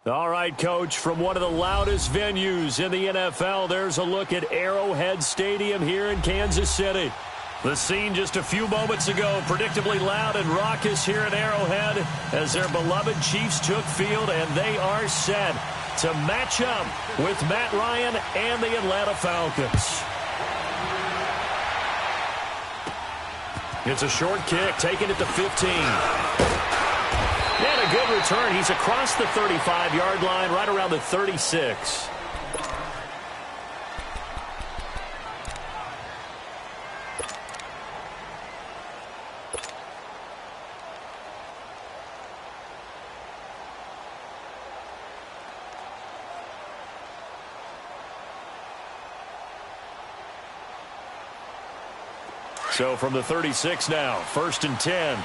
All right, Coach, from one of the loudest venues in the NFL, there's a look at Arrowhead Stadium here in Kansas City. The scene just a few moments ago, predictably loud and raucous here at Arrowhead as their beloved Chiefs took field, and they are set to match up with Matt Ryan and the Atlanta Falcons. It's a short kick, taking it to 15. And a good return. He's across the 35-yard line, right around the 36. So from the 36 now, 1st and 10.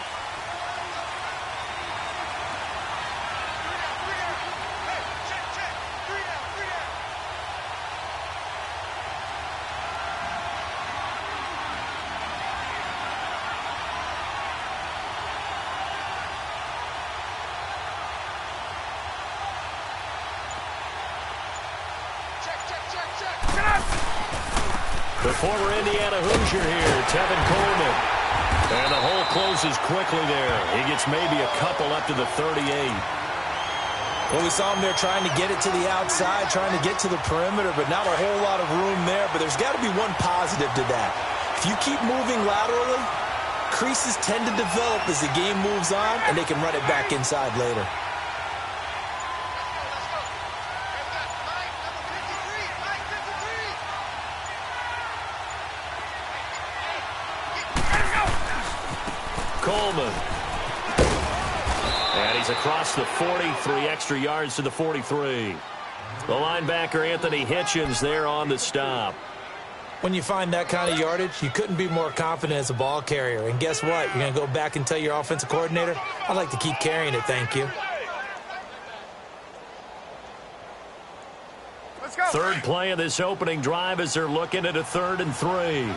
The former Indiana Hoosier here, Tevin Coleman. And the hole closes quickly there. He gets maybe a couple up to the 38. Well, we saw him there trying to get it to the outside, trying to get to the perimeter, but not a whole lot of room there. But there's got to be one positive to that. If you keep moving laterally, creases tend to develop as the game moves on, and they can run it back inside later. Coleman. And he's across the 40, 3 extra yards to the 43. The linebacker, Anthony Hitchens, there on the stop. When you find that kind of yardage, you couldn't be more confident as a ball carrier. And guess what? You're going to go back and tell your offensive coordinator, I'd like to keep carrying it, thank you. Let's go. Third play of this opening drive as they're looking at a 3rd and 3.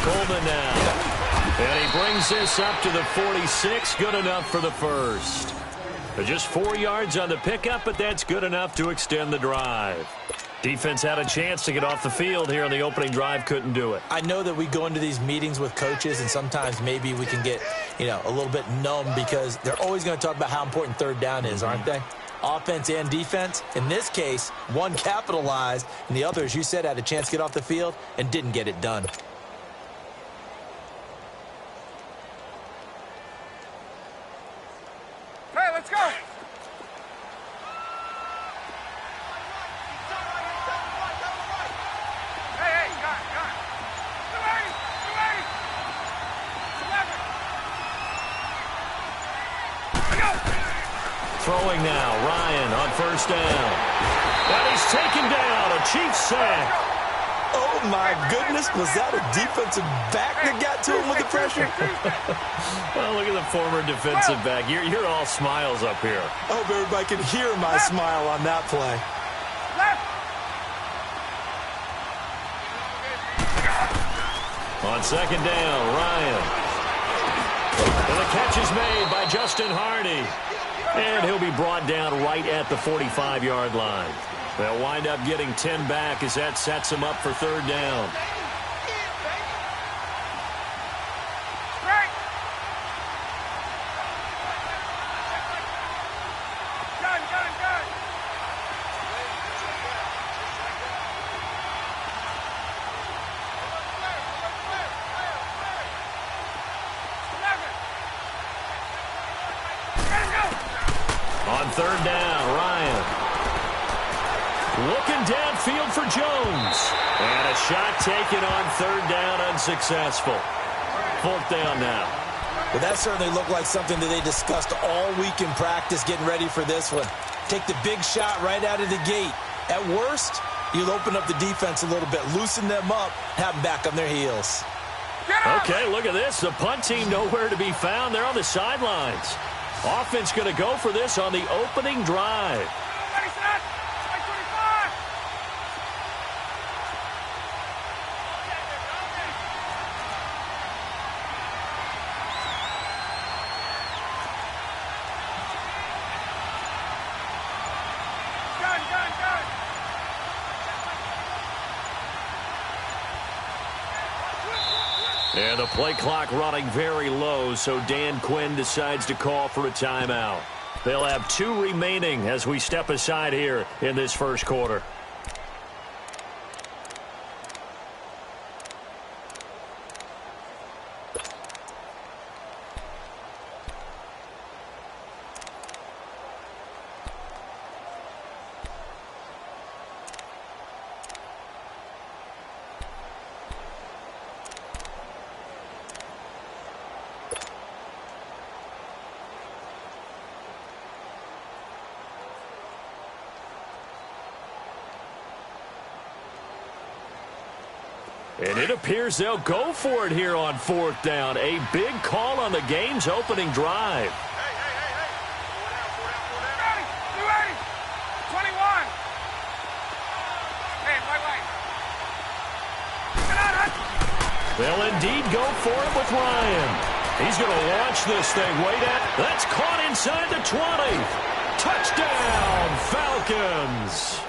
Coleman now. And he brings this up to the 46. Good enough for the first. Just 4 yards on the pickup, but that's good enough to extend the drive. Defense had a chance to get off the field here on the opening drive. Couldn't do it. I know that we go into these meetings with coaches, and sometimes maybe we can get, a little bit numb because they're always going to talk about how important 3rd down is, aren't they? Offense and defense. In this case, one capitalized, and the other, as you said, had a chance to get off the field and didn't get it done. Hey, let's go. Hey, got it. Throwing now, Ryan on 1st down. And he's taken down, a Chiefs sack. Oh, my goodness. Was that a defensive back that got to him with the pressure? Well, look at the former defensive back. You're all smiles up here. I hope everybody can hear my smile on that play. On 2nd down, Ryan. And the catch is made by Justin Hardy. And he'll be brought down right at the 45-yard line. They'll wind up getting 10 back as that sets them up for 3rd down. On 3rd down, Ryan. Looking downfield for Jones. And a shot taken on 3rd down, unsuccessful. 4th down now. Well, that certainly looked like something that they discussed all week in practice getting ready for this one. Take the big shot right out of the gate. At worst, you'll open up the defense a little bit, loosen them up, have them back on their heels. Okay, look at this. The punt team nowhere to be found. They're on the sidelines. Offense going to go for this on the opening drive. And the play clock running very low, so Dan Quinn decides to call for a timeout. They'll have 2 remaining as we step aside here in this first quarter. And it appears they'll go for it here on 4th down. A big call on the game's opening drive. Hey. 280. 21. Hey, wait. Get out. They'll indeed go for it with Ryan. He's going to launch this thing way down. That's caught inside the 20. Touchdown, Falcons.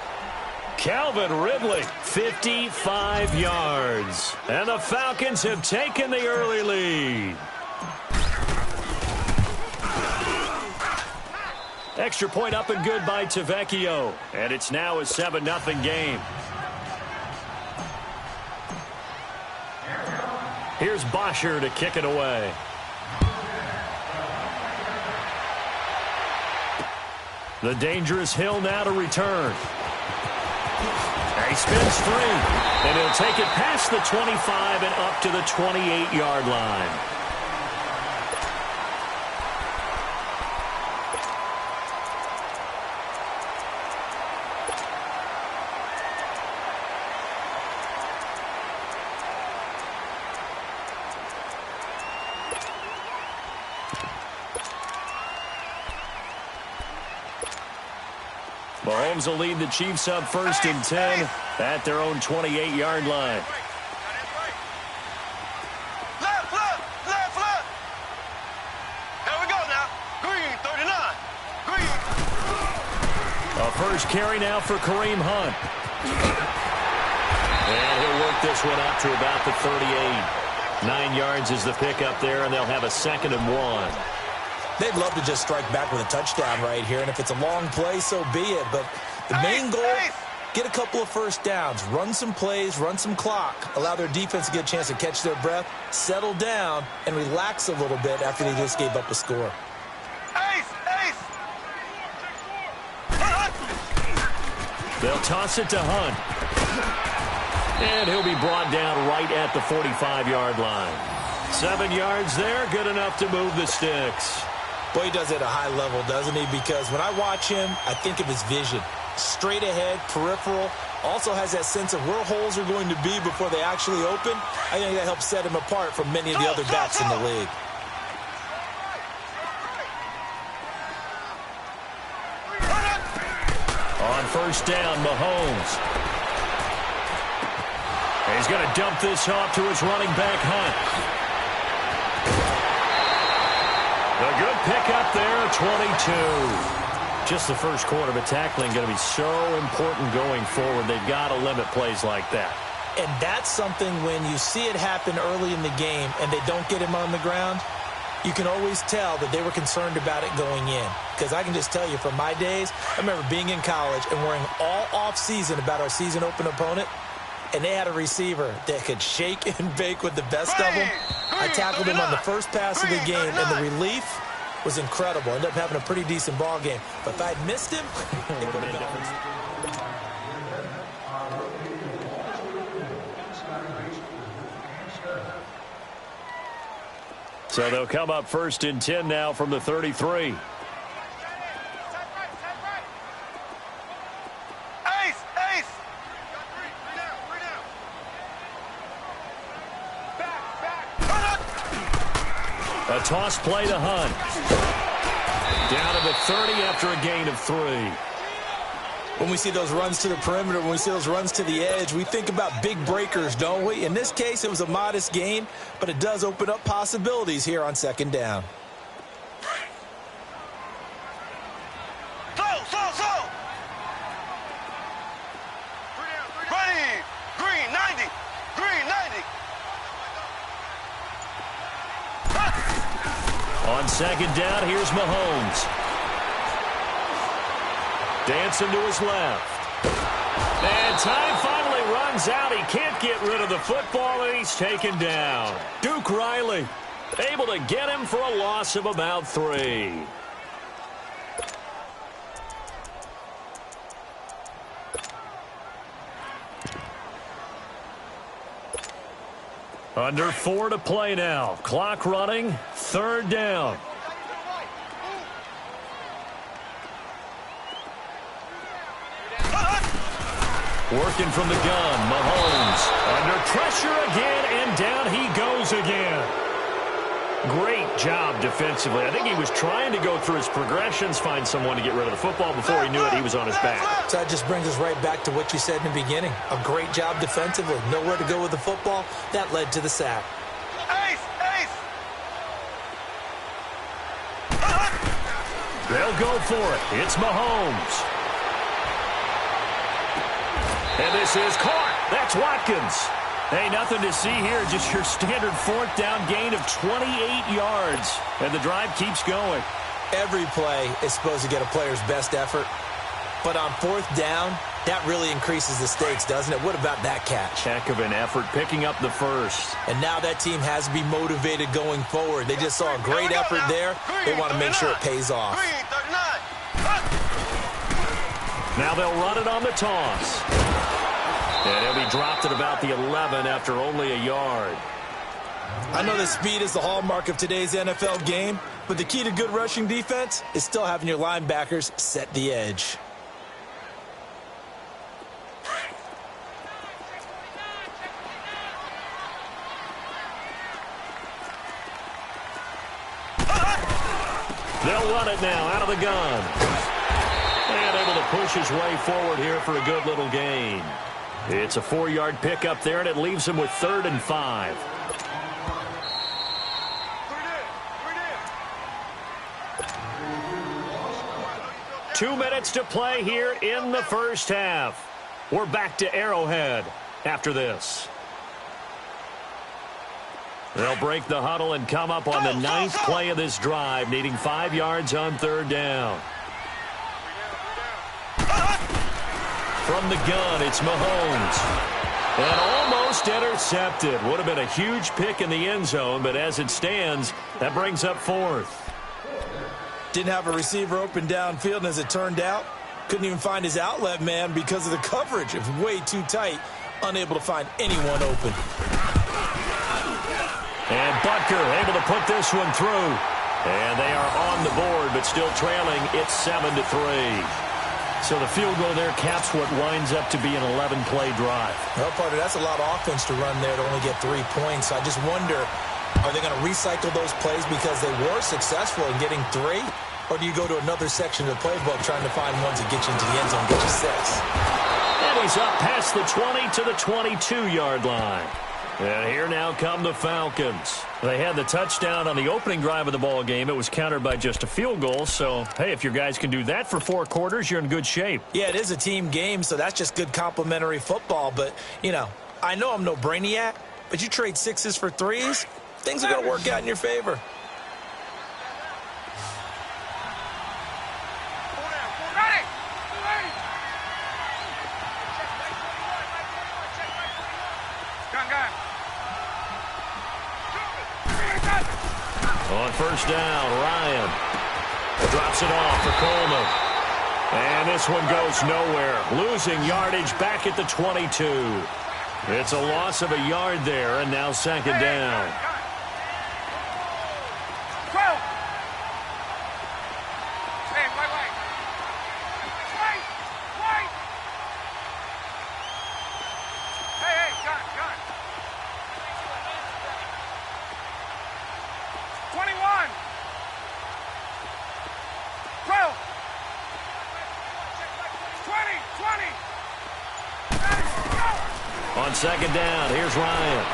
Calvin Ridley, 55 yards. And the Falcons have taken the early lead. Extra point up and good by Tavecchio. And it's now a 7-0 game. Here's Bosher to kick it away. The dangerous Hill now to return. He spins free, and he'll take it past the 25 and up to the 28-yard line. Mahomes will lead the Chiefs up 1st and 10 at their own 28-yard line. Left. There we go now. Green, 39. Green. A first carry now for Kareem Hunt. And he'll work this one up to about the 38. 9 yards is the pickup there, and they'll have a 2nd and 1. They'd love to just strike back with a touchdown right here, and if it's a long play, so be it. But the main goal, get a couple of first downs, run some plays, run some clock, allow their defense to get a chance to catch their breath, settle down, and relax a little bit after they just gave up a score. They'll toss it to Hunt. And he'll be brought down right at the 45-yard line. 7 yards there, good enough to move the sticks. Boy, he does it at a high level, doesn't he? Because when I watch him, I think of his vision. Straight ahead, peripheral, also has that sense of where holes are going to be before they actually open. I think that helps set him apart from many of the other backs in the league. On 1st down, Mahomes. He's going to dump this off to his running back, Hunt. A good pickup there, 22. Just the first quarter, but tackling going to be so important going forward. They've got to limit plays like that. And that's something when you see it happen early in the game and they don't get him on the ground, you can always tell that they were concerned about it going in. Because I can just tell you from my days, I remember being in college and worrying all off-season about our season open opponent, and they had a receiver that could shake and bake with the best of them. I tackled him on the first pass of the game, and the relief was incredible. Ended up having a pretty decent ball game. But if I'd missed him, it would have been different. So they'll come up 1st and 10 now from the 33. A toss play to Hunt. Down to the 30 after a gain of 3. When we see those runs to the perimeter, when we see those runs to the edge, we think about big breakers, don't we? In this case, it was a modest gain, but it does open up possibilities here on 2nd down. On second down, here's Mahomes. Dancing to his left. And time finally runs out. He can't get rid of the football, and he's taken down. Duke Riley able to get him for a loss of about 3. Under 4 to play now. Clock running. 3rd down. Working from the gun. Mahomes under pressure again, and down he goes again. Great job defensively. I think he was trying to go through his progressions, find someone to get rid of the football. Before he knew it, he was on his back. So that just brings us right back to what you said in the beginning. A great job defensively. Nowhere to go with the football. That led to the sack. They'll go for it. It's Mahomes. And this is caught. That's Watkins. Hey, nothing to see here. Just your standard 4th down gain of 28 yards. And the drive keeps going. Every play is supposed to get a player's best effort. But on 4th down, that really increases the stakes, doesn't it? What about that catch? Heck of an effort, picking up the first. And now that team has to be motivated going forward. They just saw a great effort there. They want to make sure it pays off. Now they'll run it on the toss. And he'll be dropped at about the 11 after only a yard. I know that speed is the hallmark of today's NFL game, but the key to good rushing defense is still having your linebackers set the edge. They'll run it now out of the gun. And able to push his way forward here for a good little gain. It's a 4-yard pickup there, and it leaves him with 3rd and 5. Two minutes to play here in the first half. We're back to Arrowhead after this. They'll break the huddle and come up on the 9th play of this drive, needing 5 yards on 3rd down. From the gun, it's Mahomes. And almost intercepted. Would have been a huge pick in the end zone, but as it stands, that brings up 4th. Didn't have a receiver open downfield, and as it turned out, couldn't even find his outlet man because of the coverage. It was way too tight, unable to find anyone open. And Butker able to put this one through. And they are on the board, but still trailing. It's 7-3. So the field goal there caps what winds up to be an 11-play drive. Well, partner, that's a lot of offense to run there to only get 3 points. I just wonder, are they going to recycle those plays because they were successful in getting 3? Or do you go to another section of the playbook trying to find ones that get you into the end zone and get you 6? And he's up past the 20 to the 22-yard line. And here now come the Falcons. They had the touchdown on the opening drive of the ball game. It was countered by just a field goal. So, hey, if your guys can do that for 4 quarters, you're in good shape. Yeah, it is a team game, so that's just good complimentary football. But, you know, I know I'm no brainiac, but you trade 6s for 3s, things are going to work out in your favor. On first down, Ryan drops it off for Coleman. And this one goes nowhere. Losing yardage back at the 22. It's a loss of a yard there, and now 2nd down. On 2nd down, here's Ryan.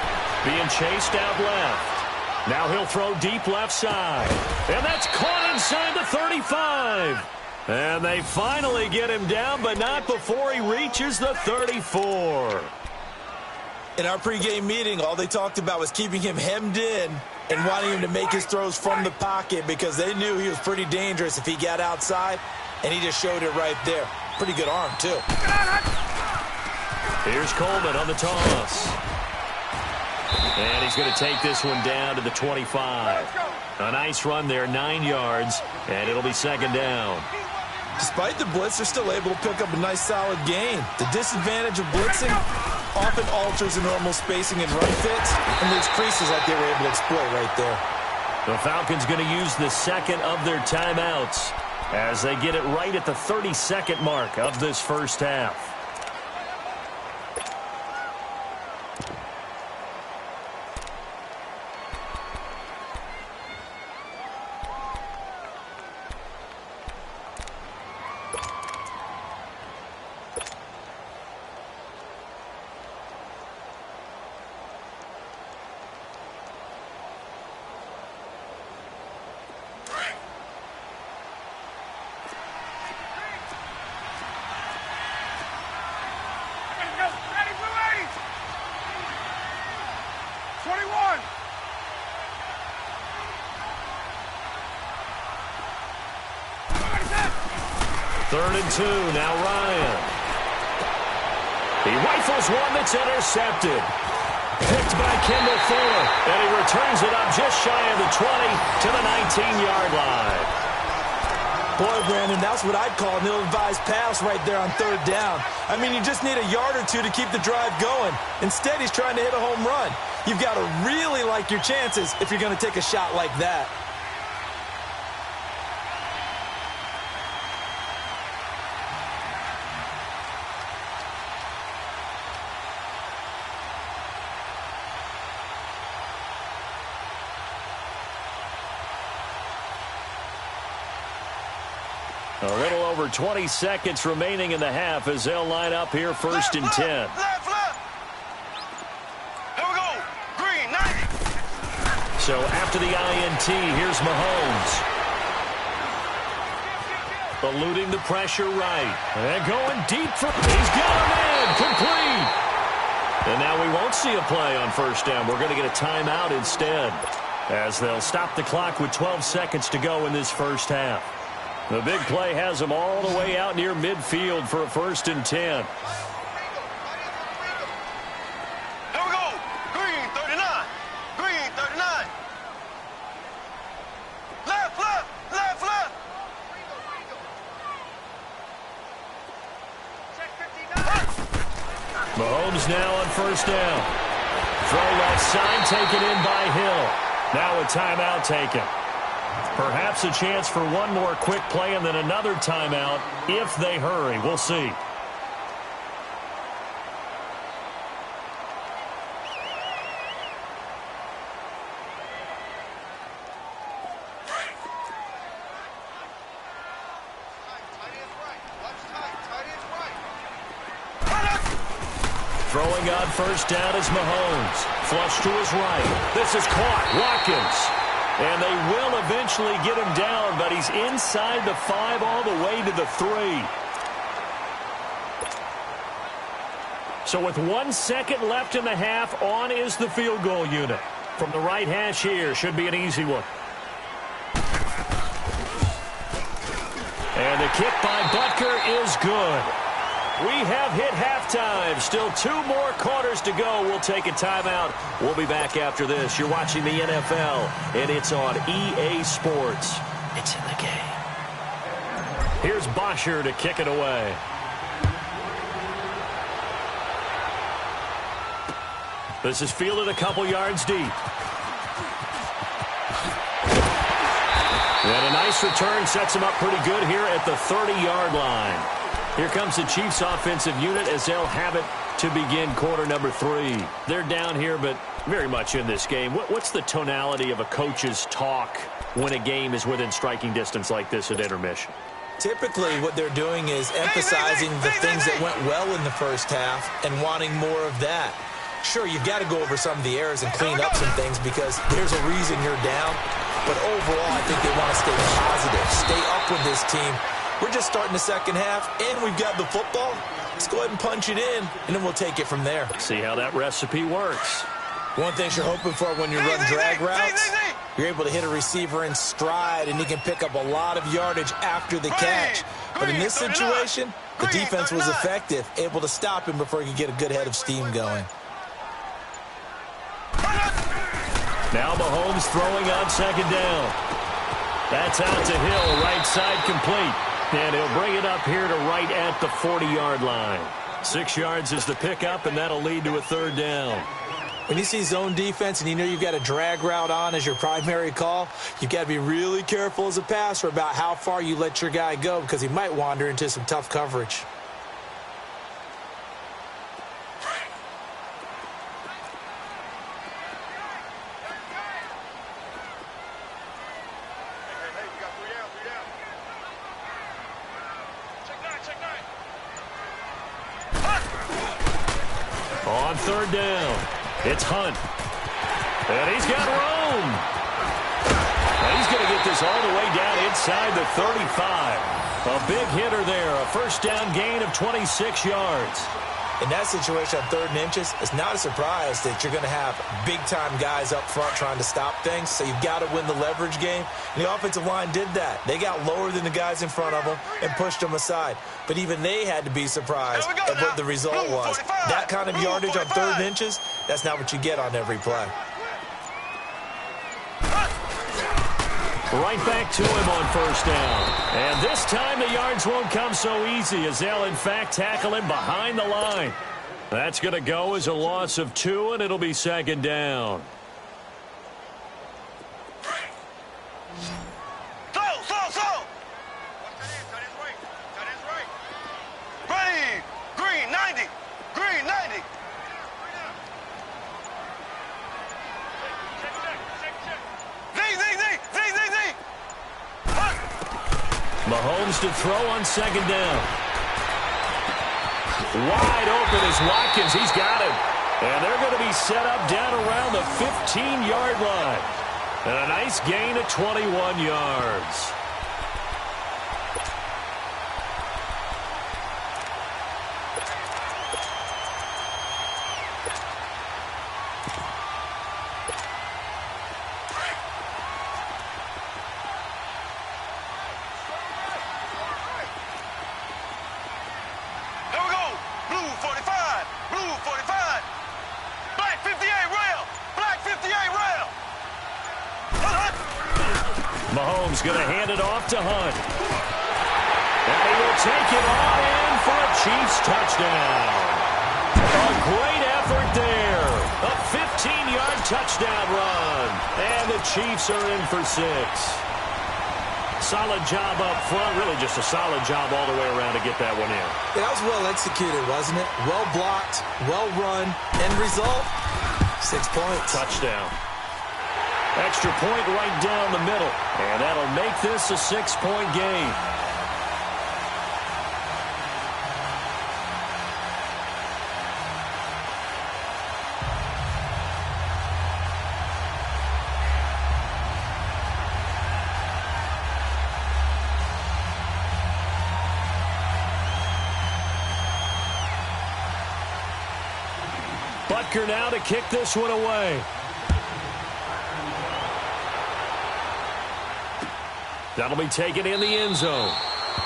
Being chased out left. Now he'll throw deep left side. And that's caught inside the 35. And they finally get him down, but not before he reaches the 34. In our pregame meeting, all they talked about was keeping him hemmed in and wanting him to make his throws from the pocket because they knew he was pretty dangerous if he got outside, and he just showed it right there. Pretty good arm, too. Here's Coleman on the toss. And he's going to take this one down to the 25. A nice run there, 9 yards, and it'll be second down. Despite the blitz, they're still able to pick up a nice, solid gain. The disadvantage of blitzing often alters the normal spacing and run fits and leaves creases like they were able to exploit right there. The Falcons going to use the second of their timeouts as they get it right at the 30-second mark of this first half. Third and 2, now Ryan. He rifles one that's intercepted. Picked by Kendall Fuller, and he returns it up just shy of the 20 to the 19-yard line. Boy, Brandon, that's what I'd call an ill-advised pass right there on third down. I mean, you just need a yard or two to keep the drive going. Instead, he's trying to hit a home run. You've got to really like your chances if you're going to take a shot like that. A little over 20 seconds remaining in the half as they'll line up here first and 10. Left. Here we go. Green, 90. So after the INT, here's Mahomes. Eluding the pressure right. And going deep for... He's got him in. Complete. And now we won't see a play on first down. We're going to get a timeout instead as they'll stop the clock with 12 seconds to go in this first half. The big play has them all the way out near midfield for a first and 10. Here we go. Green, 39. Green, 39. Left. Mahomes now on first down. Throw left side taken in by Hill. Now a timeout taken. Perhaps a chance for one more quick play and then another timeout if they hurry. We'll see. Throwing on first down is Mahomes. Flush to his right. This is caught. Watkins. And they will eventually get him down, but he's inside the 5 all the way to the 3. So with 1 second left in the half, on is the field goal unit. From the right hash here, should be an easy one. And the kick by Butker is good. We have hit halftime. Still 2 more quarters to go. We'll take a timeout. We'll be back after this. You're watching the NFL, and it's on EA Sports. It's in the game. Here's Bosher to kick it away. This is fielded a couple yards deep. And a nice return sets him up pretty good here at the 30-yard line. Here comes the Chiefs offensive unit as they'll have it to begin quarter number 3. They're down here, but very much in this game. What's the tonality of a coach's talk when a game is within striking distance like this at intermission? Typically, what they're doing is emphasizing the things that went well in the first half and wanting more of that. Sure, you've got to go over some of the errors and clean up some things because there's a reason you're down. But overall, I think they want to stay positive, stay up with this team, We're just starting the second half, and we've got the football. Let's go ahead and punch it in, and then we'll take it from there. See how that recipe works. One thing you're hoping for when you run drag routes, you're able to hit a receiver in stride, and he can pick up a lot of yardage after the catch. But in this situation, the defense was effective, able to stop him before he could get a good head of steam going. Now Mahomes throwing on second down. That's out to Hill, right side complete. And he'll bring it up here to right at the 40-yard line. 6 yards is the pickup, and that'll lead to a third down. When you see zone defense and you know you've got a drag route on as your primary call, you've got to be really careful as a passer about how far you let your guy go because he might wander into some tough coverage. On third down, it's Hunt. And he's got room. And he's going to get this all the way down inside the 35. A big hitter there, a first down gain of 26 yards. In that situation on 3rd and inches, it's not a surprise that you're going to have big-time guys up front trying to stop things, so you've got to win the leverage game. And the offensive line did that. They got lower than the guys in front of them and pushed them aside. But even they had to be surprised at what the result was. That kind of yardage on 3rd and inches, that's not what you get on every play. Right back to him on first down. And this time the yards won't come so easy as they'll, in fact, tackle him behind the line. That's going to go as a loss of 2, and it'll be second down. Slow. Ready. Green, 90. Green, 90. Mahomes to throw on second down. Wide open is Watkins. He's got him. And they're going to be set up down around the 15-yard line. And a nice gain of 21 yards. Mahomes going to hand it off to Hunt. And he will take it all in for a Chiefs touchdown. A great effort there. A 15-yard touchdown run. And the Chiefs are in for 6. Solid job up front. Really just a solid job all the way around to get that one in. Yeah, that was well executed, wasn't it? Well blocked, well run. End result, 6 points. Touchdown. Extra point right down the middle. And that'll make this a 6-point game. Butker now to kick this one away. That'll be taken in the end zone.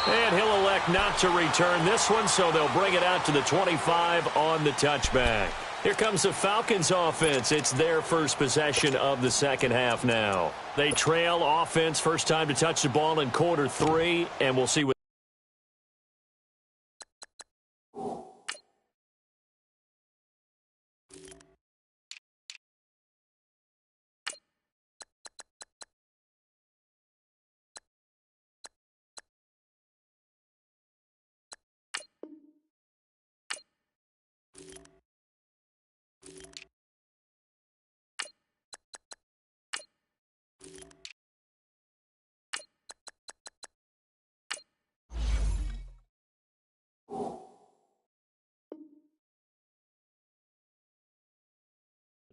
And he'll elect not to return this one, so they'll bring it out to the 25 on the touchback. Here comes the Falcons offense. It's their first possession of the second half now. They trail offense, first time to touch the ball in quarter 3, and we'll see what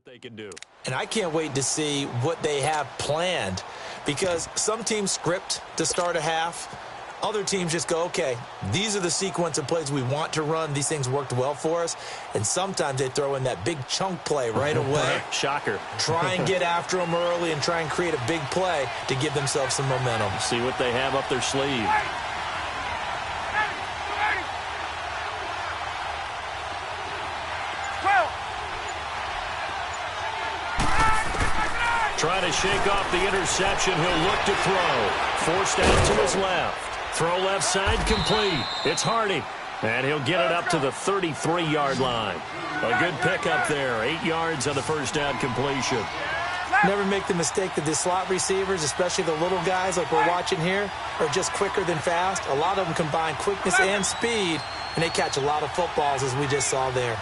they can do. And I can't wait to see what they have planned, because some teams script to start a half. Other teams just go, okay, these are the sequence of plays we want to run. These things worked well for us. And sometimes they throw in that big chunk play right away. Shocker. Try and get after them early and try and create a big play to give themselves some momentum. See what they have up their sleeve. Trying to shake off the interception. He'll look to throw. Forced out to his left. Throw left side complete. It's Hardy. And he'll get it up to the 33-yard line. A good pickup there. 8 yards on the first down completion. Never make the mistake that the slot receivers, especially the little guys like we're watching here, are just quicker than fast. A lot of them combine quickness and speed, and they catch a lot of footballs, as we just saw there.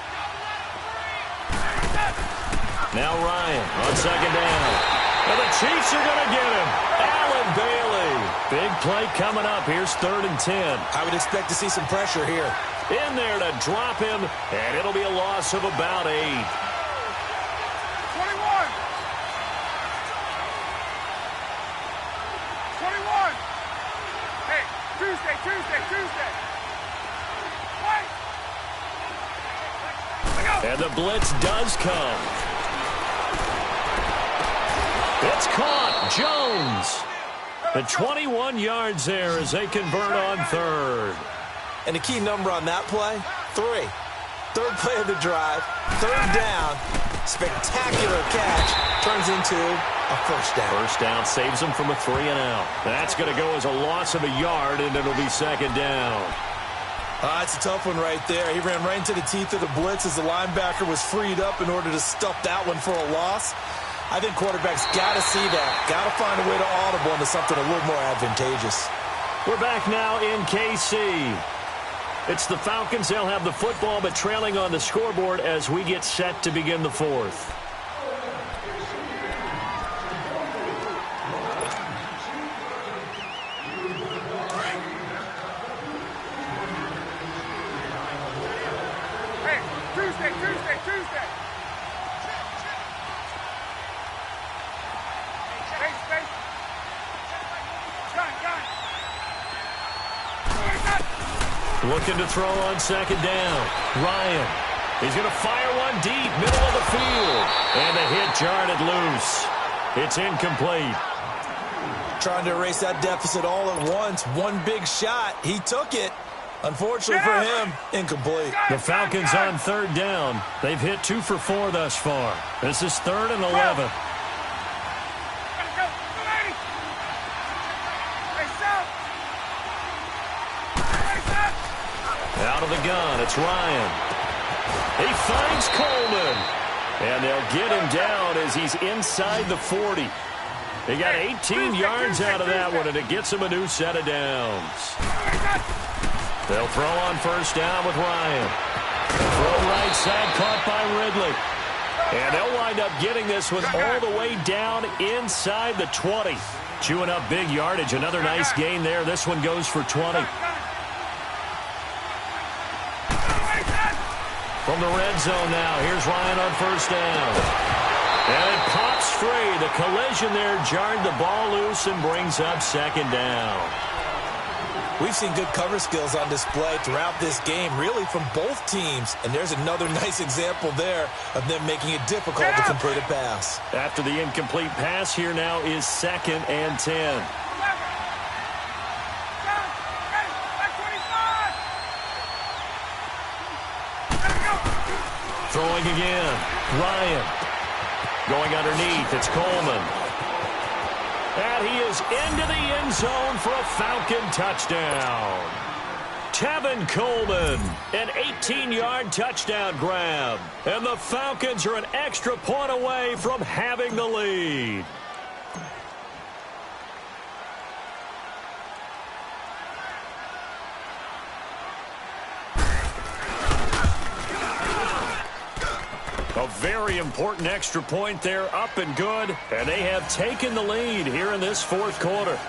Now Ryan on second down. And the Chiefs are going to get him. Allen Bailey. Big play coming up. Here's 3rd and 10. I would expect to see some pressure here. In there to drop him, and it'll be a loss of about 8. 21. Hey, Tuesday. Wait. And the blitz does come. It's caught. Jones. The 21 yards there as they convert on 3rd. And the key number on that play, 3. 3rd play of the drive, 3rd down, spectacular catch, turns into a first down. First down saves them from a 3-and-out. That's going to go as a loss of a yard, and it'll be 2nd down. It's a tough one right there. He ran right into the teeth of the blitz as the linebacker was freed up in order to stuff that one for a loss. I think quarterbacks got to see that. Got to find a way to audible into something a little more advantageous. We're back now in KC. It's the Falcons. They'll have the football, but trailing on the scoreboard as we get set to begin the 4th. Hey, Tuesday. Space. Gun. Looking to throw on 2nd down. Ryan. He's going to fire one deep, middle of the field. And the hit jarred it loose. It's incomplete. Trying to erase that deficit all at once. One big shot. He took it. Unfortunately for him, incomplete. The Falcons on 3rd down. They've hit 2 for 4 thus far. This is 3rd and 11. Out of the gun, it's Ryan. He finds Coleman. And they'll get him down as he's inside the 40. They got 18 yards out of that one, and it gets him a new set of downs. They'll throw on 1st down with Ryan. Throw right side, caught by Ridley. And they'll wind up getting this one all the way down inside the 20. Chewing up big yardage. Another nice gain there. This one goes for 20. From the red zone now, here's Ryan on 1st down. And it pops free. The collision there jarred the ball loose and brings up 2nd down. We've seen good cover skills on display throughout this game, really from both teams. And there's another nice example there of them making it difficult to complete a pass. After the incomplete pass, here now is 2nd and 10. Throwing again. Ryan. Going underneath. It's Coleman. And he is into the end zone for a Falcon touchdown. Tevin Coleman, an 18-yard touchdown grab. And the Falcons are an extra point away from having the lead. A very important extra point there, up and good. And they have taken the lead here in this 4th quarter.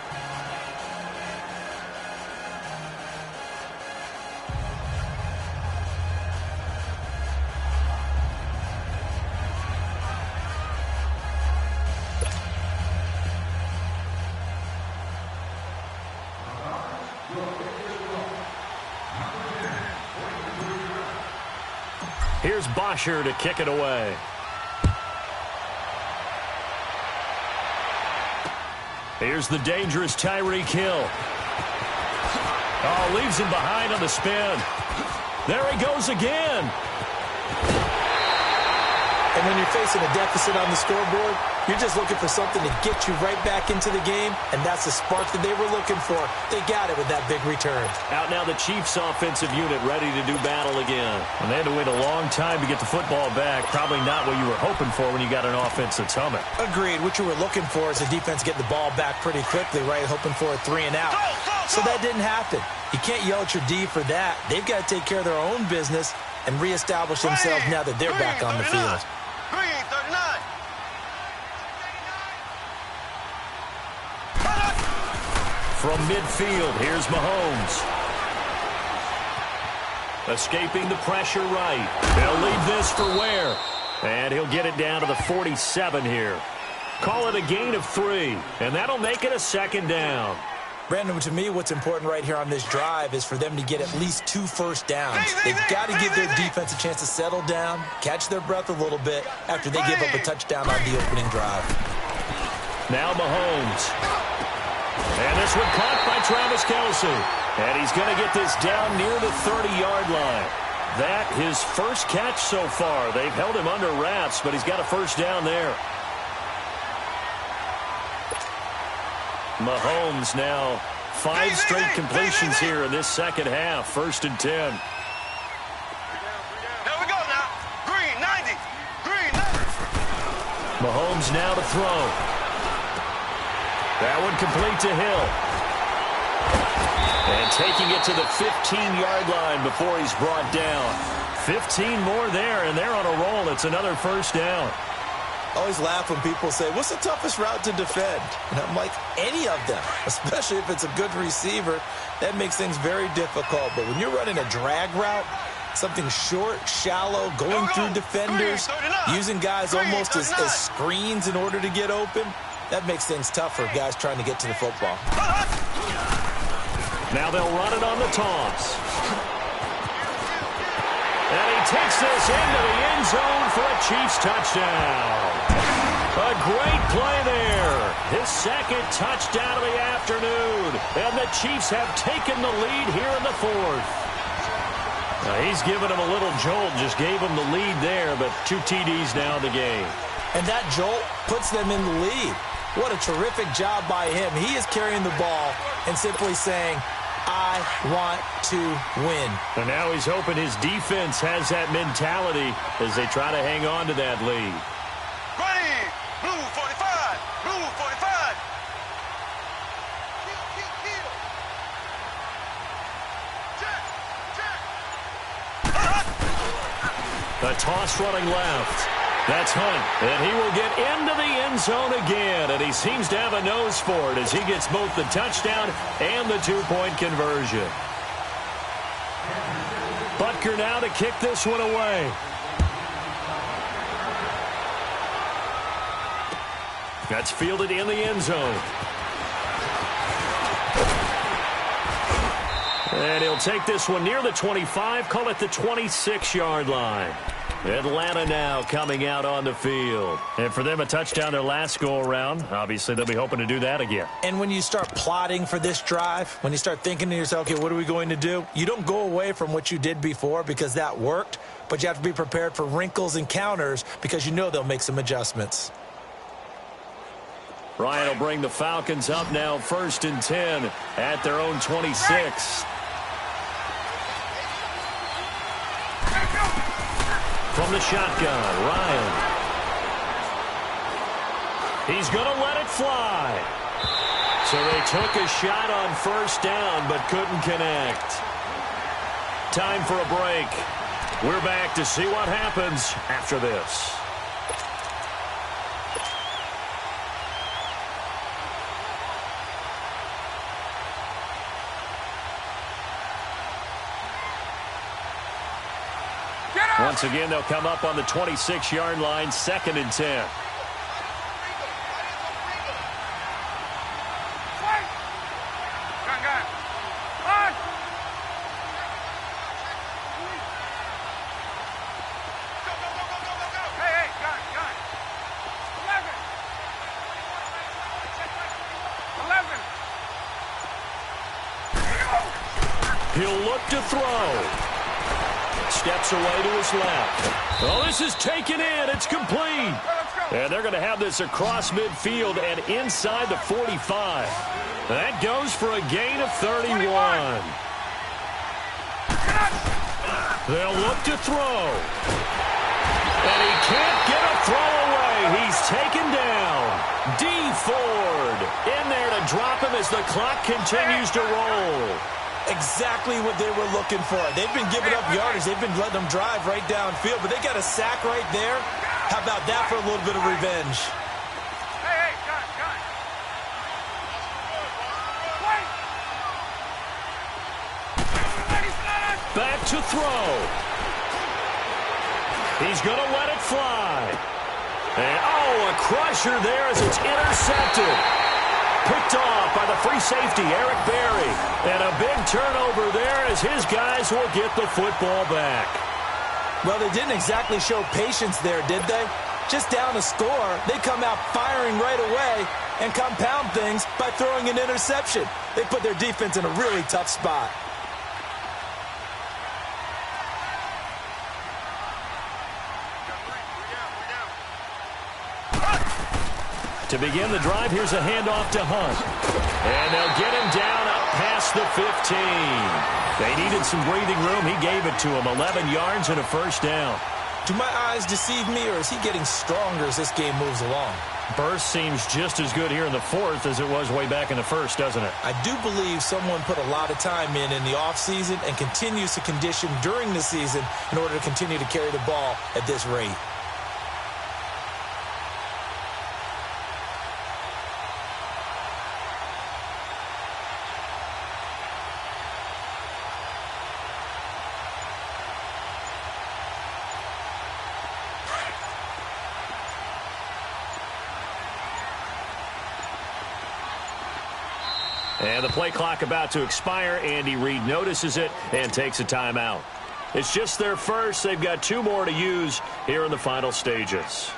Here's Bosher to kick it away. Here's the dangerous Tyreek Hill. Oh, leaves him behind on the spin. There he goes again. And when you're facing a deficit on the scoreboard, you're just looking for something to get you right back into the game, and that's the spark that they were looking for. They got it with that big return. Out now the Chiefs' offensive unit ready to do battle again. And they had to wait a long time to get the football back. Probably not what you were hoping for when you got an offense that's humming. Agreed. What you were looking for is the defense getting the ball back pretty quickly, right? Hoping for a 3 and out. So that didn't happen. You can't yell at your D for that. They've got to take care of their own business and reestablish themselves now that they're back on the field. Green, 39. From midfield, here's Mahomes. Escaping the pressure right. They'll leave this for Ware. And he'll get it down to the 47 here. Call it a gain of 3, and that'll make it a second down. Brandon, to me, what's important right here on this drive is for them to get at least 2 first downs. They've got to give their defense a chance to settle down, catch their breath a little bit after they give up a touchdown on the opening drive. Now Mahomes. And this one caught by Travis Kelce. And he's going to get this down near the 30-yard line. That his first catch so far. They've held him under wraps, but he's got a first down there. Mahomes now 5 straight completions here in this second half. 1st and 10. Here we go now. Green, 90. Green, 90. Mahomes now to throw. That one complete to Hill. And taking it to the 15-yard line before he's brought down. 15 more there, and they're on a roll. It's another first down. I always laugh when people say, what's the toughest route to defend? And I'm like, any of them, especially if it's a good receiver. That makes things very difficult. But when you're running a drag route, something short, shallow, going through defenders, using guys almost as screens in order to get open, that makes things tough for guys trying to get to the football. Now they'll run it on the toss. And he takes this into the end zone for a Chiefs touchdown. A great play there. His second touchdown of the afternoon. And the Chiefs have taken the lead here in the 4th. Now he's given him a little jolt. Just gave him the lead there, but 2 TDs now in the game. And that jolt puts them in the lead. What a terrific job by him. He is carrying the ball and simply saying, I want to win. And now he's hoping his defense has that mentality as they try to hang on to that lead. Ready. Blue 45. Blue 45. The toss running left. That's Hunt, and he will get into the end zone again, and he seems to have a nose for it as he gets both the touchdown and the 2-point conversion. Butker now to kick this one away. That's fielded in the end zone. And he'll take this one near the 25, call it the 26-yard line. Atlanta now coming out on the field. And for them, a touchdown their last go-around. Obviously, they'll be hoping to do that again. And when you start plotting for this drive, when you start thinking to yourself, okay, what are we going to do? You don't go away from what you did before because that worked, but you have to be prepared for wrinkles and counters because you know they'll make some adjustments. Ryan will bring the Falcons up now 1st and 10 at their own 26. From the shotgun, Ryan. He's going to let it fly. So they took a shot on 1st down but couldn't connect. Time for a break. We're back to see what happens after this. Once again, they'll come up on the 26-yard line, 2nd and 10. He'll look to throw. Steps away to his left. Oh, this is taken in. It's complete. And they're going to have this across midfield and inside the 45. That goes for a gain of 31. They'll look to throw. And he can't get a throw away. He's taken down. D. Ford in there to drop him as the clock continues to roll. Exactly what they were looking for. They've been giving up yardage. They've been letting them drive right downfield, but they got a sack right there. How about that for a little bit of revenge? Hey, guys. Wait! Back to throw. He's going to let it fly. And, a crusher there as it's intercepted. Picked off by the free safety, Eric Berry. And a big turnover there as his guys will get the football back. Well, they didn't exactly show patience there, did they? Just down a score, they come out firing right away and compound things by throwing an interception. They put their defense in a really tough spot. To begin the drive, here's a handoff to Hunt. And they'll get him down up past the 15. They needed some breathing room. He gave it to him. 11 yards and a first down. Do my eyes deceive me, or is he getting stronger as this game moves along? Burst seems just as good here in the fourth as it was way back in the first, doesn't it? I do believe someone put a lot of time in the offseason and continues to condition during the season in order to continue to carry the ball at this rate. And the play clock about to expire. Andy Reid notices it and takes a timeout. It's just their first. They've got 2 more to use here in the final stages.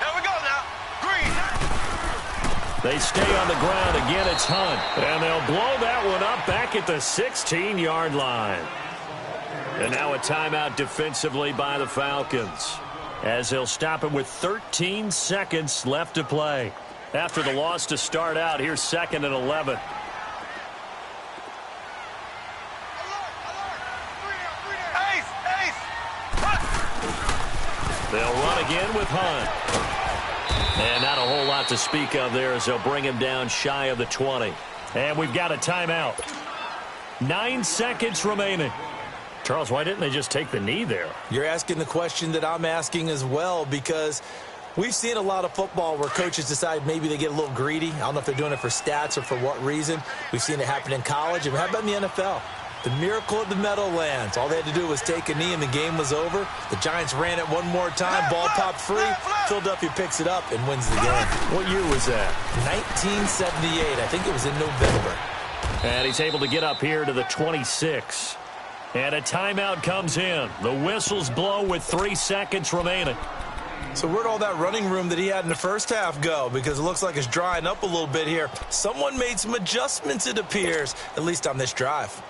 Here we go now. Green. They stay on the ground. Again, it's Hunt. And they'll blow that one up back at the 16-yard line. And now a timeout defensively by the Falcons, as they'll stop him with 13 seconds left to play. After the loss to start out, here's 2nd and 11. They'll run again with Hunt. And not a whole lot to speak of there as they'll bring him down shy of the 20. And we've got a timeout. 9 seconds remaining. Charles, why didn't they just take the knee there? You're asking the question that I'm asking as well, because we've seen a lot of football where coaches decide maybe they get a little greedy. I don't know if they're doing it for stats or for what reason. We've seen it happen in college. And how about in the NFL? The miracle of the Meadowlands. All they had to do was take a knee and the game was over. The Giants ran it one more time. Ball popped free. Philadelphia picks it up and wins the game. What year was that? 1978. I think it was in November. And he's able to get up here to the 26. And a timeout comes in. The whistles blow with 3 seconds remaining. So where'd all that running room that he had in the first half go? Because it looks like it's drying up a little bit here. Someone made some adjustments, it appears, at least on this drive.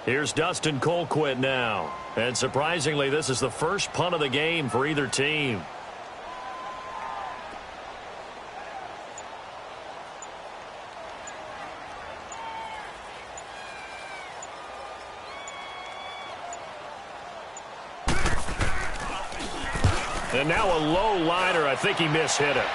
Here's Dustin Colquitt now. And surprisingly, this is the first punt of the game for either team. And now a low liner. I think he mishit it.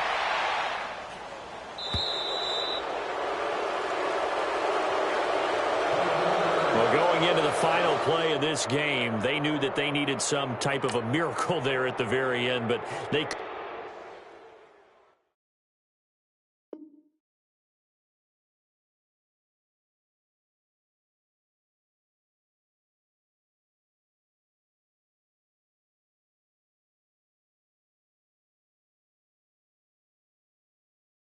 Into the final play of this game, they knew that they needed some type of a miracle there at the very end, but they